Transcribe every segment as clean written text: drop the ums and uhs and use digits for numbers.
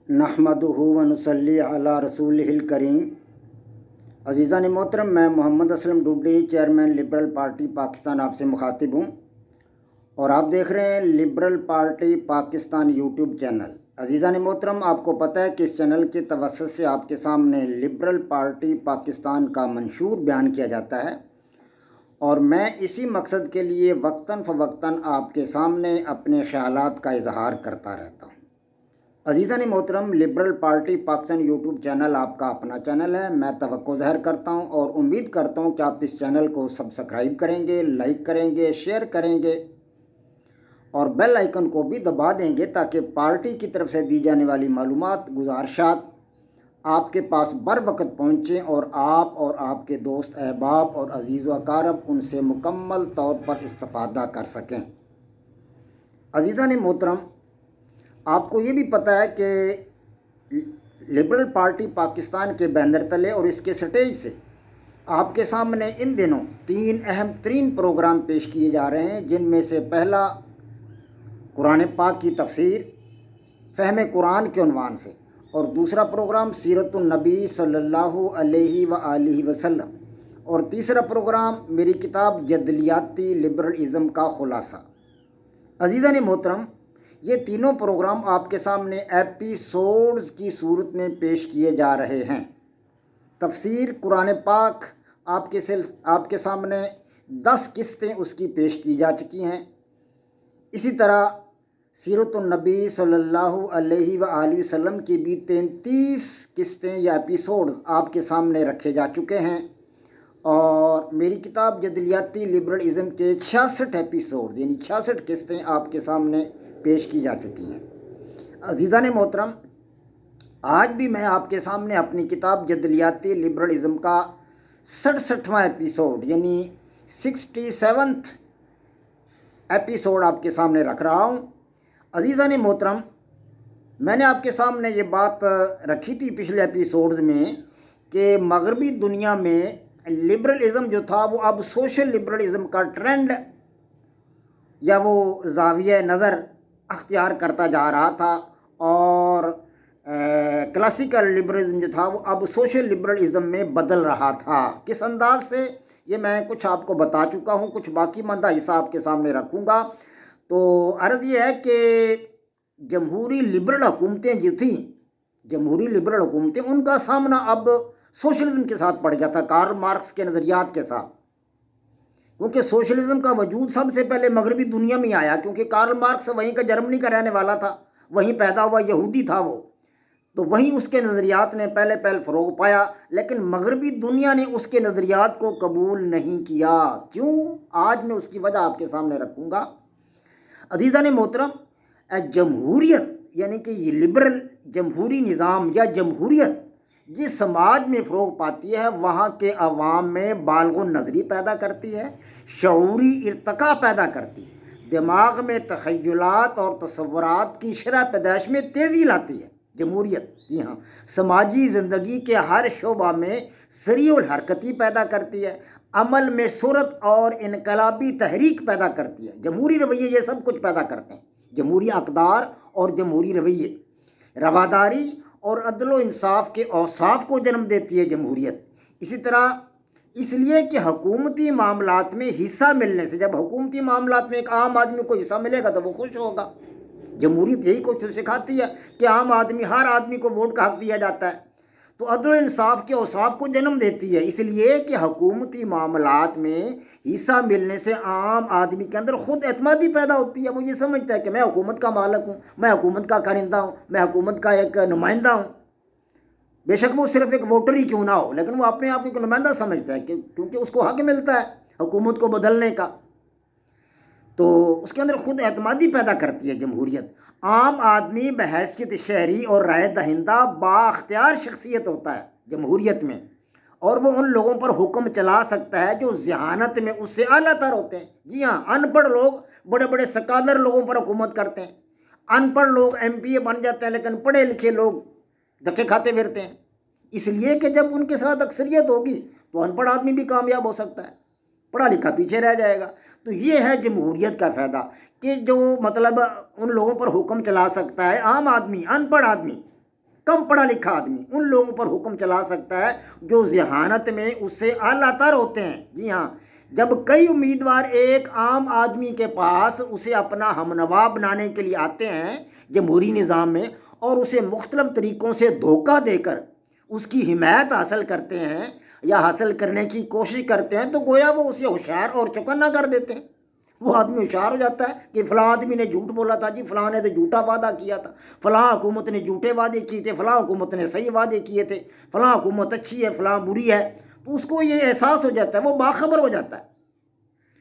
नहमदुहु व नुसल्ली अला रसूलिहिल करीम। अज़ीज़ान मोहतरम, मैं Mohammad Aslam Dubdi, chairman liberal party Pakistan, आपसे मुखातिब हूँ और आप देख रहे हैं liberal party Pakistan YouTube channel. अज़ीज़ान मोहतरम, आपको पता है कि इस चैनल के तवस्सुत से आपके सामने लिबरल पार्टी पाकिस्तान का मंशूर बयान किया जाता है और मैं इसी मकसद के लिए वक्तन फ़वक्तन आपके सामने अपने ख़यालात का इजहार करता रहता हूँ। अज़ीज़ान मोहतरम, liberal party Pakistan YouTube channel आपका अपना चैनल है। मैं तवक्को ज़ाहिर करता हूँ और उम्मीद करता हूँ कि आप इस चैनल को सब्सक्राइब करेंगे, लाइक करेंगे, शेयर करेंगे और बेल आइकन को भी दबा देंगे ताकि पार्टी की तरफ से दी जाने वाली मालूमात, गुजारिशात आपके पास बर वक्त पहुँचें और आप और आपके दोस्त, अहबाब और अजीज़ व अकारब उनसे मुकम्मल तौर पर इस्तिफ़ादा कर सकें। अज़ीज़ान मोहतरम, आपको ये भी पता है कि लिबरल पार्टी पाकिस्तान के बैनर तले और इसके स्टेज से आपके सामने इन दिनों 3 अहम तरीन प्रोग्राम पेश किए जा रहे हैं, जिनमें से पहला कुरान पाक की तफसीर फ़हम कुरान के उन्वान से और दूसरा प्रोग्राम सीरतुन नबी सल्लल्लाहु अलैहि व आलिहि वसल्लम और तीसरा प्रोग्राम मेरी किताब जदलियाती लिबरलिज़म का खुलासा। अज़ीज़ान मोहतरम, ये तीनों प्रोग्राम आपके सामने एपिसोड्स की सूरत में पेश किए जा रहे हैं। तफसीर कुरान पाक आपके सामने 10 किस्तें उसकी पेश की जा चुकी हैं। इसी तरह सीरतुन नबी सल्लल्लाहु अलैहि व आलिहि वसल्लम की भी 33 किस्तें या एपिसोड्स आपके सामने रखे जा चुके हैं और मेरी किताब जदलियाती लिबरलिज़म के 66 एपिसोड यानी 66 किस्तें आपके सामने पेश की जा चुकी हैं। अज़ीज़ान मोहतरम, आज भी मैं आपके सामने अपनी किताब जदलियाती लिबरलिज़म का 67वां एपिसोड यानी 67th एपिसोड आपके सामने रख रहा हूँ। अज़ीज़ान मोहतरम, मैंने आपके सामने ये बात रखी थी पिछले एपिसोड्स में कि मगरबी दुनिया में लिबरलिज़म जो था वो अब सोशल लिबरलिज़म का ट्रेंड या वो ज़ाविया नज़र अख्तियार करता जा रहा था और क्लासिकल लिबरलिज़म जो था वो अब सोशल लिबरलिज़म में बदल रहा था। किस अंदाज से, ये मैं कुछ आपको बता चुका हूँ, कुछ बाकी मंदा हिस्सा आपके सामने रखूँगा। तो अर्ज़ ये है कि जमहूरी लिबरल हुकूमतें जो थीं, जमहूरी लिबरल हुकूमतें, उनका सामना अब सोशलिज़म के साथ पड़ गया था, कार्ल मार्क्स के नज़रियात के साथ। क्योंकि सोशलिज़म का वजूद सबसे पहले मगरबी दुनिया में आया, क्योंकि कार्ल मार्क्स वहीं का जर्मनी का रहने वाला था, वहीं पैदा हुआ यहूदी था वो, तो वहीं उसके नज़रियात ने पहले फ़रोग पाया। लेकिन मगरबी दुनिया ने उसके नज़रियात को कबूल नहीं किया। क्यों? आज मैं उसकी वजह आपके सामने रखूँगा। अज़ीज़ान मोहतरम, जमहूरियत यानी कि ये लिबरल जमहूरी निज़ाम या जमहूरियत जिस समाज में फ़रोग पाती है वहाँ के अवाम में बालगुन नज़री पैदा करती है, शऊरी इर्तका पैदा करती है, दिमाग में तख़य्युलात और तसव्वुरात की शरह पैदाइश में तेज़ी लाती है। जमहूरियत, जी हाँ, समाजी ज़िंदगी के हर शोबा में सरीउल हरकती पैदा करती है, अमल में सूरत और इनकलाबी तहरीक पैदा करती है। जमहूरी रवैये ये सब कुछ पैदा करते हैं। जमहूरी अक़दार और जमहूरी रवैये रवादारी और अदल इंसाफ के औसाफ को जन्म देती है जमहूरियत। इसी तरह इसलिए कि हुकूमती मामलात में हिस्सा मिलने से, जब हुकूमती मामलात में एक आम आदमी को हिस्सा मिलेगा तो वो खुश होगा। जमहूरियत यही कुछ सिखाती है कि आम आदमी, हर आदमी को वोट का हक दिया जाता है, तो अदल इंसाफ के औसाफ को जन्म देती है। इसलिए कि हुकूमती मामलात में हिस्सा मिलने से आम आदमी के अंदर खुद एतमादी पैदा होती है। वो ये समझता है कि मैं हुकूमत का मालिक हूँ, मैं हुकूमत का कारिंदा हूँ, मैं हुकूमत का एक नुमाइंदा हूँ। बेशक वो सिर्फ एक वोटर ही क्यों ना हो, लेकिन वो अपने आप को एक नुमाइंदा समझता है क्योंकि उसको हक मिलता है हुकूमत को बदलने का। तो उसके अंदर खुद एतमादी पैदा करती है जमहूरियत। आम आदमी बहैसियत शहरी और राय दहिंदा बाख्तियार शख्सियत होता है जमहूरियत में, और वो उन लोगों पर हुक्म चला सकता है जो ज़हानत में उससे आला तर होते हैं। जी हाँ, अनपढ़ लोग बड़े बड़े स्कॉलर लोगों पर हुकूमत करते हैं। अनपढ़ लोग MPA बन जाते हैं, लेकिन पढ़े लिखे लोग धक्के खाते फिरते हैं। इसलिए कि जब उनके साथ अक्सरियत होगी तो अनपढ़ आदमी भी कामयाब हो सकता है, पढ़ा लिखा पीछे रह जाएगा। तो ये है जमहूरियत का फ़ायदा कि जो मतलब उन लोगों पर हुक्म चला सकता है आम आदमी, अनपढ़ आदमी, کم پڑھا لکھا آدمی ان لوگوں پر حکم چلا سکتا ہے جو ذہانت میں اس سے اعلیٰ تر ہوتے ہیں۔ جی ہاں، جب کئی امیدوار ایک عام آدمی کے پاس اسے اپنا ہمنوا بنانے کے لیے آتے ہیں جمہوری نظام میں، اور اسے مختلف طریقوں سے دھوکہ دے کر اس کی حمایت حاصل کرتے ہیں یا حاصل کرنے کی کوشش کرتے ہیں، تو گویا وہ اسے ہوشیار اور چوکنا کر دیتے ہیں۔ وہ آدمی ہوشیار ہو جاتا ہے کہ فلاں آدمی نے جھوٹ بولا تھا، جی فلاں نے تو جھوٹا وعدہ کیا تھا، فلاں حکومت نے جھوٹے وعدے کیے تھے، فلاں حکومت نے صحیح وعدے کیے تھے، فلاں حکومت اچھی ہے، فلاں بری ہے۔ تو اس کو یہ احساس ہو جاتا ہے، وہ باخبر ہو جاتا ہے،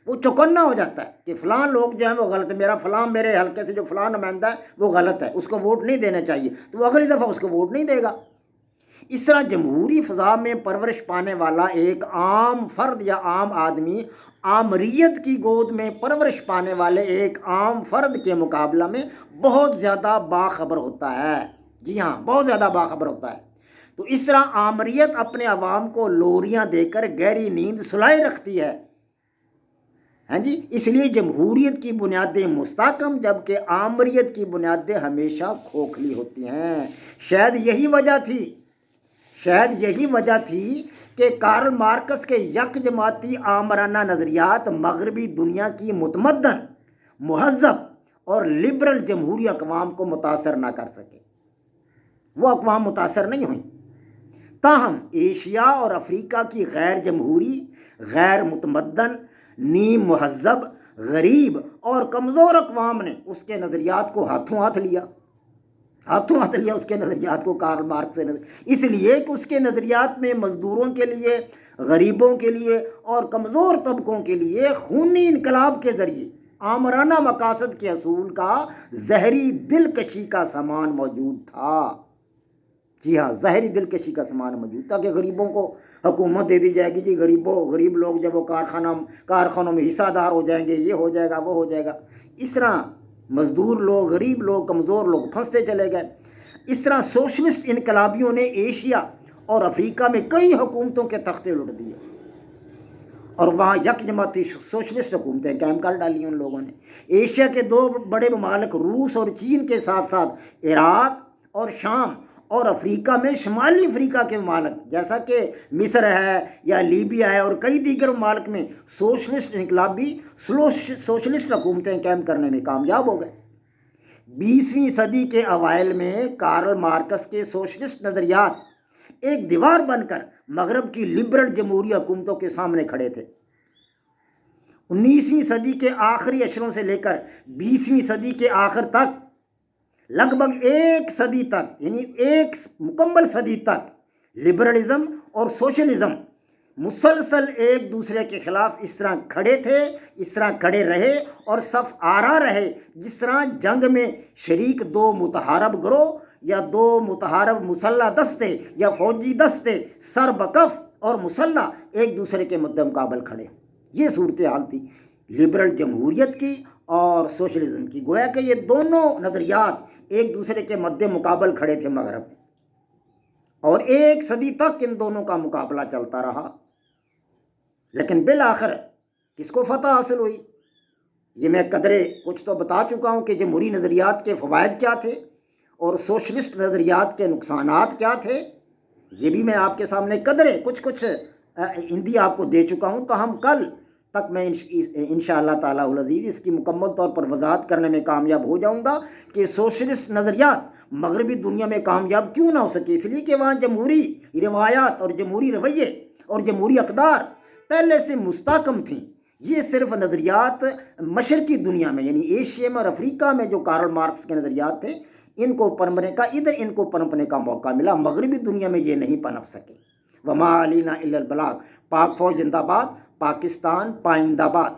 وہ چوکنا ہو جاتا ہے کہ فلاں لوگ جو ہیں وہ غلط ہے، میرا فلاں میرے حلقے سے جو فلاں نمائندہ ہے وہ غلط ہے، اس کو ووٹ نہیں دینا چاہیے، تو وہ اگلی دفعہ اس کو ووٹ نہیں دے گا۔ اس طرح جمہوری فضا میں پرورش پانے والا ایک عام فرد یا عام آدمی آمریت کی گود میں پرورش پانے والے ایک عام فرد کے مقابلہ میں بہت زیادہ باخبر ہوتا ہے۔ جی ہاں، بہت زیادہ باخبر ہوتا ہے۔ تو اس طرح آمریت اپنے عوام کو لوریاں دے کر گہری نیند سلائے رکھتی ہے۔ ہاں جی، اس لیے جمہوریت کی بنیادیں مستحکم جبکہ آمریت کی بنیادیں ہمیشہ کھوکھلی ہوتی ہیں۔ شاید یہی وجہ تھی کہ کارل مارکس کے یک جماعتی آمرانہ نظریات مغربی دنیا کی متمدن، مہذب اور لبرل جمہوری اقوام کو متاثر نہ کر سکے۔ وہ اقوام متاثر نہیں ہوئیں، تاہم ایشیا اور افریقہ کی غیر جمہوری، غیر متمدن، نیم مہذب، غریب اور کمزور اقوام نے اس کے نظریات کو ہاتھوں ہاتھ لیا اس کے نظریات کو کارل مارکس سے اس لیے کہ اس کے نظریات میں مزدوروں کے لیے، غریبوں کے لیے اور کمزور طبقوں کے لیے خونی انقلاب کے ذریعے آمرانہ مقاصد کے حصول کا زہری دلکشی کا سامان موجود تھا۔ جی ہاں، زہری دلکشی کا سامان موجود تھا کہ غریبوں کو حکومت دے دی جائے گی، جی غریب لوگ جب وہ کارخانوں میں حصہ دار ہو جائیں گے، یہ ہو جائے گا، وہ ہو جائے گا۔ اس طرح مزدور لوگ، غریب لوگ، کمزور لوگ پھنستے چلے گئے۔ اس طرح سوشلسٹ انقلابیوں نے ایشیا اور افریقہ میں کئی حکومتوں کے تختے لٹ دیے اور وہاں یک جماعتی سوشلسٹ حکومتیں قائم کر ڈالی ان لوگوں نے۔ ایشیا کے دو بڑے ممالک روس اور چین کے ساتھ ساتھ عراق اور شام، اور افریقہ میں شمالی افریقہ کے ممالک جیسا کہ مصر ہے یا لیبیا ہے اور کئی دیگر ممالک میں سوشلسٹ انقلابی سوشلسٹ حکومتیں قائم کرنے میں کامیاب ہو گئے۔ 20ویں صدی کے اوائل میں کارل مارکس کے سوشلسٹ نظریات ایک دیوار بن کر مغرب کی لبرل جمہوری حکومتوں کے سامنے کھڑے تھے۔ 19ویں صدی کے آخری اشروں سے لے کر 20ویں صدی کے آخر تک، لگ بھگ ایک صدی تک، یعنی ایک مکمل صدی تک، لبرلزم اور سوشلزم مسلسل ایک دوسرے کے خلاف اس طرح کھڑے تھے، اس طرح کھڑے رہے اور صف آرا رہے جس طرح جنگ میں شریک دو متحارب گروہ یا دو متحارب مسلح دستے یا فوجی دستے سر بکف اور مسلح ایک دوسرے کے مد مقابل کھڑے۔ یہ صورتحال تھی لبرل جمہوریت کی اور سوشلزم کی، گویا کہ یہ دونوں نظریات ایک دوسرے کے مد مقابل کھڑے تھے مغرب میں، اور ایک صدی تک ان دونوں کا مقابلہ چلتا رہا۔ لیکن بالآخر کس کو فتح حاصل ہوئی؟ یہ میں قدرے کچھ تو بتا چکا ہوں کہ جمہوری نظریات کے فوائد کیا تھے اور سوشلسٹ نظریات کے نقصانات کیا تھے، یہ بھی میں آپ کے سامنے قدرے کچھ ہندی آپ کو دے چکا ہوں۔ تاہم کل تک میں انشاءاللہ تعالیٰ العزیز اس کی مکمل طور پر وضاحت کرنے میں کامیاب ہو جاؤں گا کہ سوشلسٹ نظریات مغربی دنیا میں کامیاب کیوں نہ ہو سکے، اس لیے کہ وہاں جمہوری روایات اور جمہوری رویے اور جمہوری اقدار پہلے سے مستحکم تھیں۔ یہ صرف نظریات مشرقی دنیا میں یعنی ایشیا میں اور افریقہ میں جو کارل مارکس کے نظریات تھے، ان کو پنپنے کا موقع ملا، مغربی دنیا میں یہ نہیں پنپ سکے۔ وما علینا الا البلاغ۔ پاک فوج زندہ باد، پاکستان پائندہ باد۔